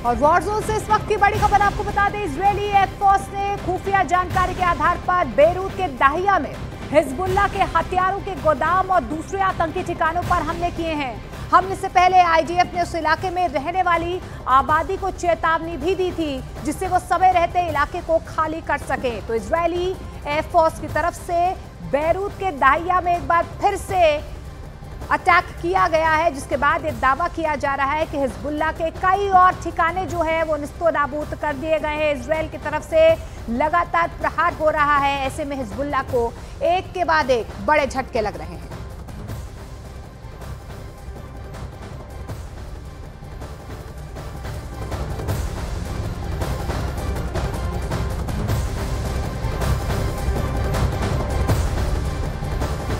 और war zone से इस वक्त की बड़ी खबर आपको बता दें, इजरायली एयरफोर्स ने खुफिया जानकारी के आधार पर बेरूत के दाहिया में हिजबुल्लाह के हथियारों के गोदाम और दूसरे आतंकी ठिकानों पर हमले किए हैं। हमले से पहले आईडीएफ ने उस इलाके में रहने वाली आबादी को चेतावनी भी दी थी, जिससे वो समय रहते इलाके को खाली कर सके। तो इजरायली एयरफोर्स की तरफ से बेरूत के दाहिया में एक बार फिर से अटैक किया गया है, जिसके बाद ये दावा किया जा रहा है कि हिजबुल्लाह के कई और ठिकाने जो है वो निस्तो नाबूद कर दिए गए हैं। इजराइल की तरफ से लगातार प्रहार हो रहा है, ऐसे में हिजबुल्लाह को एक के बाद एक बड़े झटके लग रहे हैं।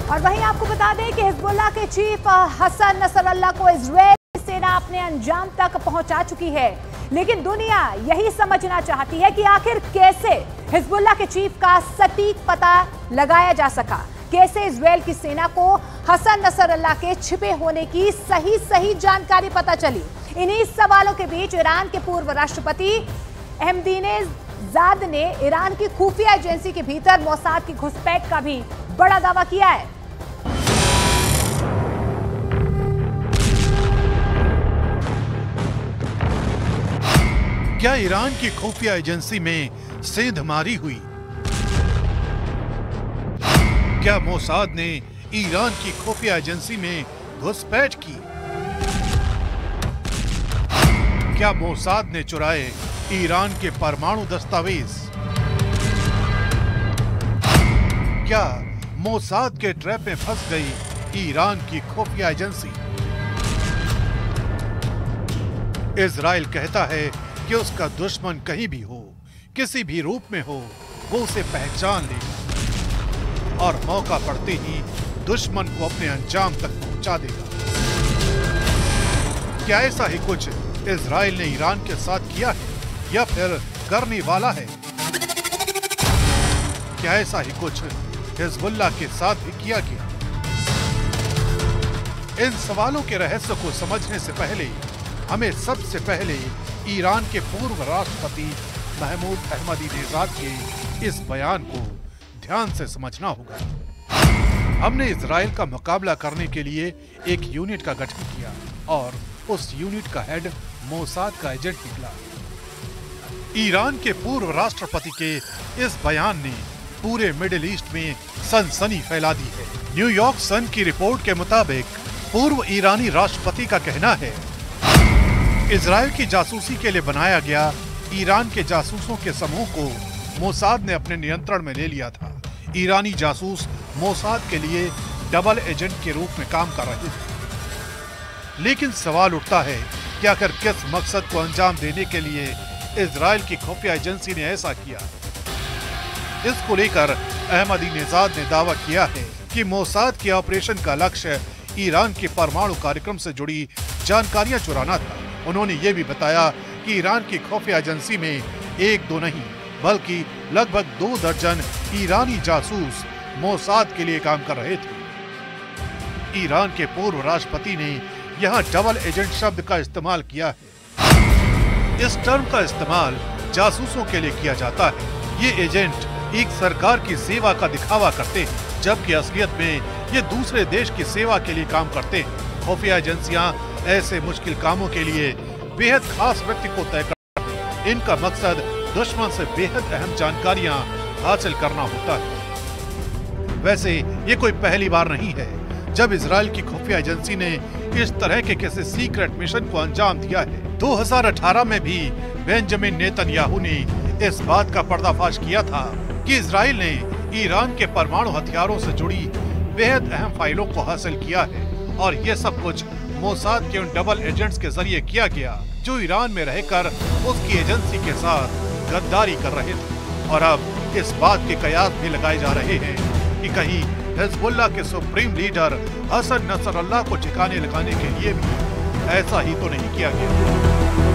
और वहीं आपको बता दें कि हिजबुल्लाह के चीफ हसन नसरल्लाह को इजरायली सेना अपने अंजाम तक पहुंचा चुकी है, लेकिन दुनिया यही समझना चाहती है कि आखिर कैसे हिजबुल्लाह के चीफ का सटीक पता लगाया जा सका, कैसे इजरायल की सेना को हसन नसरल्लाह के छिपे होने की सही जानकारी पता चली। इन्हीं सवालों के बीच ईरान के पूर्व राष्ट्रपति अहमदीनेजाद ने ईरान की खुफिया एजेंसी के भीतर मोसाद की घुसपैठ का भी बड़ा दावा किया है। क्या ईरान की खुफिया एजेंसी में सेंधमारी हुई? क्या मोसाद ने ईरान की खुफिया एजेंसी में घुसपैठ की? क्या मोसाद ने चुराए ईरान के परमाणु दस्तावेज? क्या मोसाद के ट्रैप में फंस गई ईरान की खुफिया एजेंसी? इजराइल कहता है कि उसका दुश्मन कहीं भी हो, किसी भी रूप में हो, वो उसे पहचान लेगा और मौका पड़ते ही दुश्मन को अपने अंजाम तक पहुंचा देगा। क्या ऐसा ही कुछ इजराइल ने ईरान के साथ किया है या फिर करने वाला है? क्या ऐसा ही कुछ हिजबुल्लाह के साथ भी किया गया? इन सवालों के रहस्य को समझने से पहले हमें सबसे पहले ईरान के पूर्व राष्ट्रपति महमूद अहमदीनेजाद के इस बयान को ध्यान से समझना होगा। हमने इजराइल का मुकाबला करने के लिए एक यूनिट का गठन किया और उस यूनिट का हेड मोसाद का एजेंट निकला। ईरान के पूर्व राष्ट्रपति के इस बयान ने पूरे मिडिल ईस्ट में सनसनी फैला दी है। न्यूयॉर्क सन की रिपोर्ट के मुताबिक पूर्व ईरानी राष्ट्रपति का कहना है इजराइल की जासूसी के लिए बनाया गया ईरान के जासूसों के समूह को मोसाद ने अपने नियंत्रण में ले लिया था। ईरानी जासूस मोसाद के लिए डबल एजेंट के रूप में काम कर रहे थे। लेकिन सवाल उठता है कि आखिर किस मकसद को अंजाम देने के लिए इजराइल की खुफिया एजेंसी ने ऐसा किया? इसको लेकर अहमदीनेजाद ने दावा किया है कि मोसाद के ऑपरेशन का लक्ष्य ईरान के परमाणु कार्यक्रम से जुड़ी जानकारियां चुराना था। उन्होंने ये भी बताया कि ईरान की खुफिया एजेंसी में एक दो नहीं बल्कि लगभग 2 दर्जन ईरानी जासूस मोसाद के लिए काम कर रहे थे। ईरान के पूर्व राष्ट्रपति ने यहाँ डबल एजेंट शब्द का इस्तेमाल किया है। इस टर्म का इस्तेमाल जासूसों के लिए किया जाता है। ये एजेंट एक सरकार की सेवा का दिखावा करते हैं, जबकि असलियत में ये दूसरे देश की सेवा के लिए काम करते हैं। खुफिया एजेंसियां ऐसे मुश्किल कामों के लिए बेहद खास व्यक्ति को तय करती हैं। इनका मकसद दुश्मन से बेहद अहम जानकारियां हासिल करना होता है। वैसे ये कोई पहली बार नहीं है जब इजराइल की खुफिया एजेंसी ने इस तरह के किसी सीक्रेट मिशन को अंजाम दिया है। 2018 में भी बेंजामिन नेतन्याहू ने इस बात का पर्दाफाश किया था कि इजराइल ने ईरान के परमाणु हथियारों से जुड़ी बेहद अहम फाइलों को हासिल किया है और ये सब कुछ मोसाद के उन डबल एजेंट्स के जरिए किया गया जो ईरान में रहकर उसकी एजेंसी के साथ गद्दारी कर रहे थे। और अब इस बात के कयास भी लगाए जा रहे हैं कि कहीं हिजबुल्लाह के सुप्रीम लीडर हसन नसरल्लाह को ठिकाने लगाने के लिए भी ऐसा ही तो नहीं किया गया।